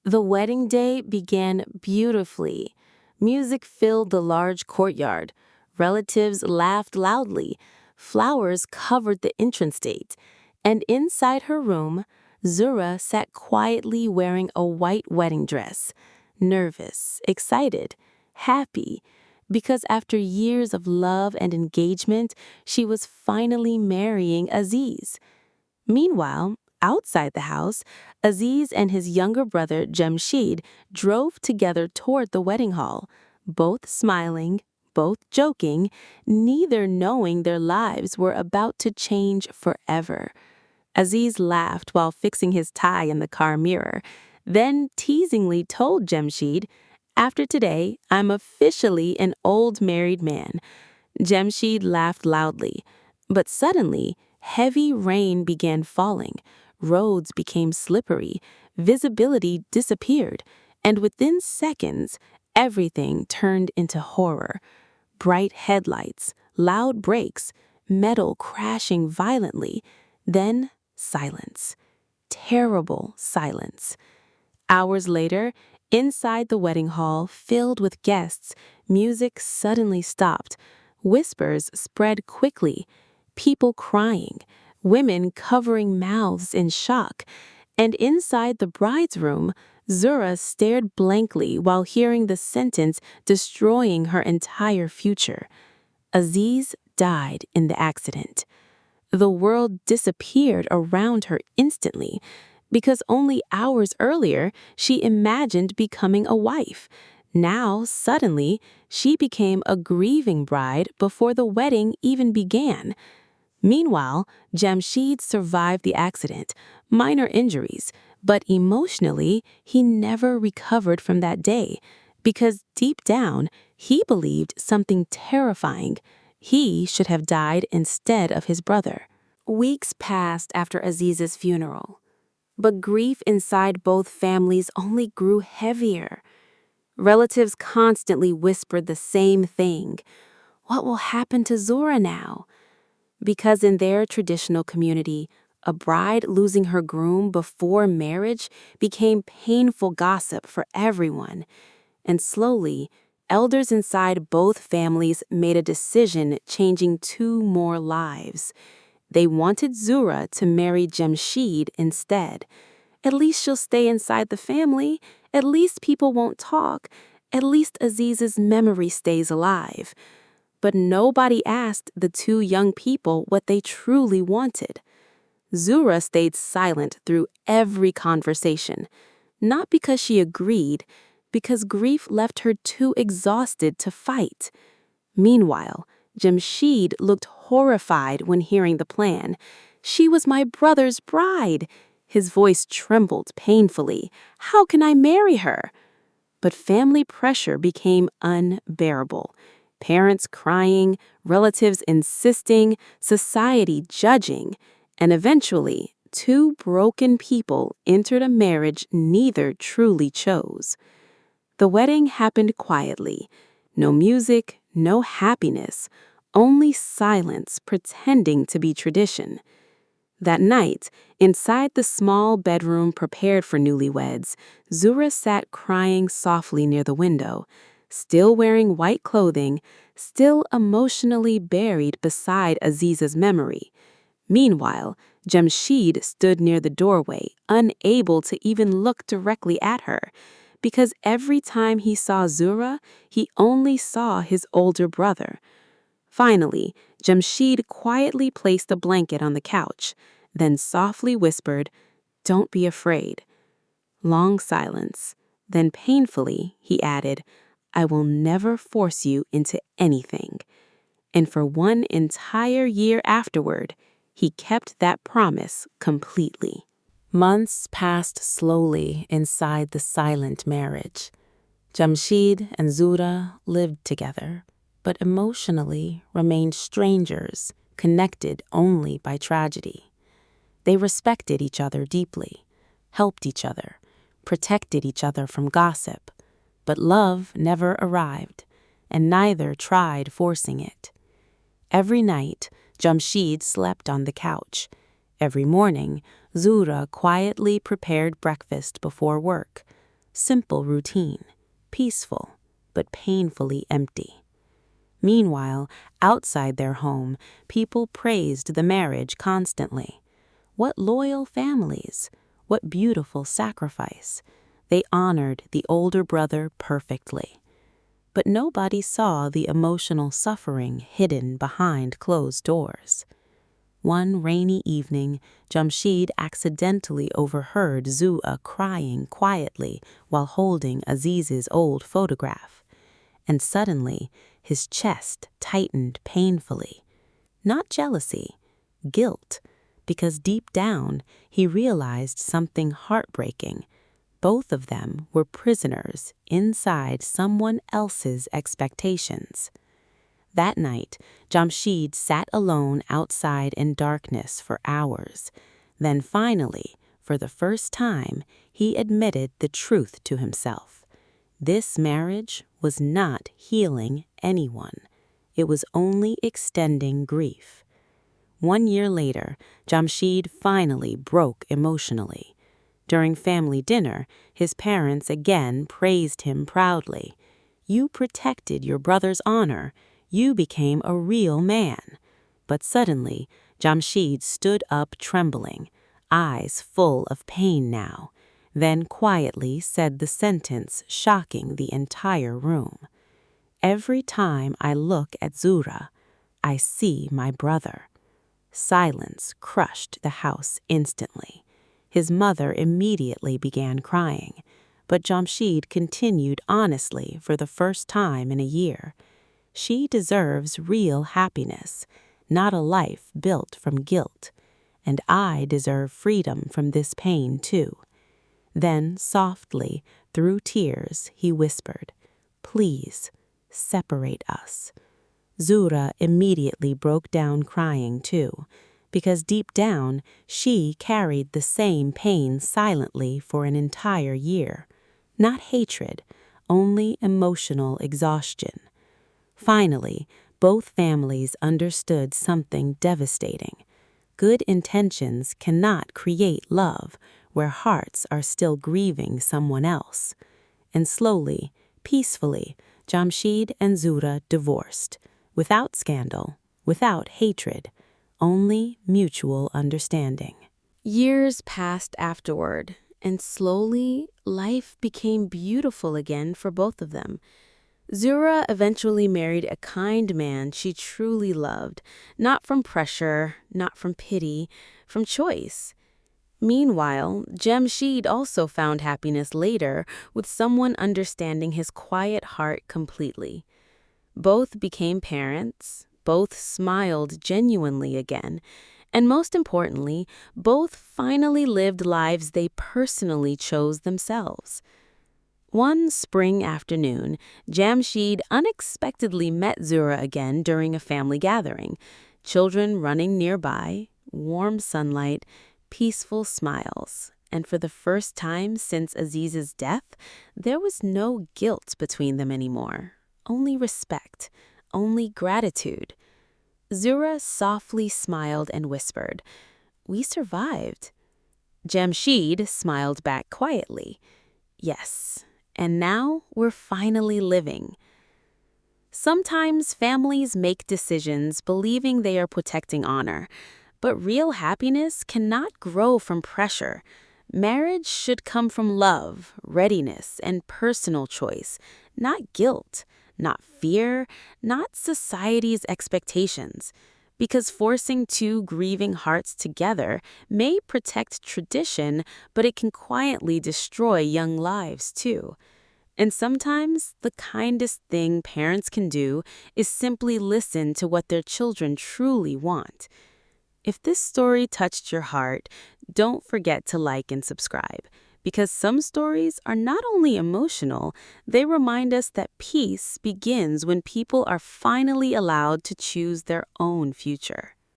The wedding day began beautifully. Music filled the large courtyard. Relatives laughed loudly. Flowers covered the entrance gate. And inside her room, Zura sat quietly wearing a white wedding dress. Nervous, excited, happy, because after years of love and engagement, she was finally marrying Aziz. Meanwhile, outside the house, Aziz and his younger brother Jamshid drove together toward the wedding hall, both smiling, both joking, neither knowing their lives were about to change forever. Aziz laughed while fixing his tie in the car mirror, then teasingly told Jamshid, "After today, I'm officially an old married man." Jamshid laughed loudly, but suddenly, heavy rain began falling, roads became slippery, visibility disappeared, and within seconds, everything turned into horror. Bright headlights, loud brakes, metal crashing violently, then silence. Terrible silence. Hours later, inside the wedding hall filled with guests, music suddenly stopped. Whispers spread quickly, people crying, women covering mouths in shock. And inside the bride's room, Zura stared blankly while hearing the sentence destroying her entire future. Aziz died in the accident. The world disappeared around her instantly, because only hours earlier she imagined becoming a wife. Now, suddenly, she became a grieving bride before the wedding even began. Meanwhile, Jamshid survived the accident, minor injuries, but emotionally, he never recovered from that day, because deep down, he believed something terrifying. He should have died instead of his brother. Weeks passed after Aziz's funeral, but grief inside both families only grew heavier. Relatives constantly whispered the same thing. What will happen to Zora now? Because in their traditional community, a bride losing her groom before marriage became painful gossip for everyone. And slowly, elders inside both families made a decision changing two more lives. They wanted Zura to marry Jamshid instead. At least she'll stay inside the family. At least people won't talk. At least Aziz's memory stays alive. But nobody asked the two young people what they truly wanted. Zura stayed silent through every conversation, not because she agreed, because grief left her too exhausted to fight. Meanwhile, Jamshid looked horrified when hearing the plan. "She was my brother's bride." His voice trembled painfully. "How can I marry her?" But family pressure became unbearable. Parents crying, relatives insisting, society judging, and eventually, two broken people entered a marriage neither truly chose. The wedding happened quietly. No music, no happiness, only silence pretending to be tradition. That night, inside the small bedroom prepared for newlyweds, Zura sat crying softly near the window, still wearing white clothing, still emotionally buried beside Aziz's memory. Meanwhile, Jamshid stood near the doorway, unable to even look directly at her, because every time he saw Zura, he only saw his older brother. Finally, Jamshid quietly placed a blanket on the couch, then softly whispered, "Don't be afraid." Long silence. Then painfully, he added, "I will never force you into anything." And for one entire year afterward, he kept that promise completely. Months passed slowly inside the silent marriage. Jamshid and Zura lived together, but emotionally remained strangers, connected only by tragedy. They respected each other deeply, helped each other, protected each other from gossip, but love never arrived, and neither tried forcing it. Every night, Jamshid slept on the couch. Every morning, Zura quietly prepared breakfast before work. Simple routine, peaceful, but painfully empty. Meanwhile, outside their home, people praised the marriage constantly. What loyal families! What beautiful sacrifice! They honored the older brother perfectly. But nobody saw the emotional suffering hidden behind closed doors. One rainy evening, Jamshid accidentally overheard Zua crying quietly while holding Aziz's old photograph. And suddenly, his chest tightened painfully. Not jealousy, guilt, because deep down he realized something heartbreaking. Both of them were prisoners inside someone else's expectations. That night, Jamshid sat alone outside in darkness for hours. Then finally, for the first time, he admitted the truth to himself. This marriage was not healing anyone. It was only extending grief. 1 year later, Jamshid finally broke emotionally. During family dinner, his parents again praised him proudly. "You protected your brother's honor. You became a real man." But suddenly, Jamshid stood up trembling, eyes full of pain now, then quietly said the sentence shocking the entire room. "Every time I look at Zura, I see my brother." Silence crushed the house instantly. His mother immediately began crying, but Jamshid continued honestly for the first time in a year. She deserves real happiness, not a life built from guilt. And I deserve freedom from this pain too. Then, softly, through tears, he whispered, "Please, separate us." Zura immediately broke down crying too, because deep down she carried the same pain silently for an entire year. Not hatred, only emotional exhaustion. Finally, both families understood something devastating. Good intentions cannot create love where hearts are still grieving someone else. And slowly, peacefully, Jamshid and Zura divorced, without scandal, without hatred, only mutual understanding. Years passed afterward, and slowly, life became beautiful again for both of them. Zura eventually married a kind man she truly loved, not from pressure, not from pity, from choice. Meanwhile, Jamshid also found happiness later with someone understanding his quiet heart completely. Both became parents, both smiled genuinely again, and most importantly, both finally lived lives they personally chose themselves. One spring afternoon, Jamshid unexpectedly met Zura again during a family gathering. Children running nearby, warm sunlight, peaceful smiles. And for the first time since Aziz's death, there was no guilt between them anymore. Only respect, only gratitude. Zura softly smiled and whispered, "We survived." Jamshid smiled back quietly, "Yes. And now we're finally living." Sometimes families make decisions believing they are protecting honor, but real happiness cannot grow from pressure. Marriage should come from love, readiness, and personal choice, not guilt, not fear, not society's expectations. Because forcing two grieving hearts together may protect tradition, but it can quietly destroy young lives too. And sometimes the kindest thing parents can do is simply listen to what their children truly want. If this story touched your heart, don't forget to like and subscribe, because some stories are not only emotional, they remind us that peace begins when people are finally allowed to choose their own future.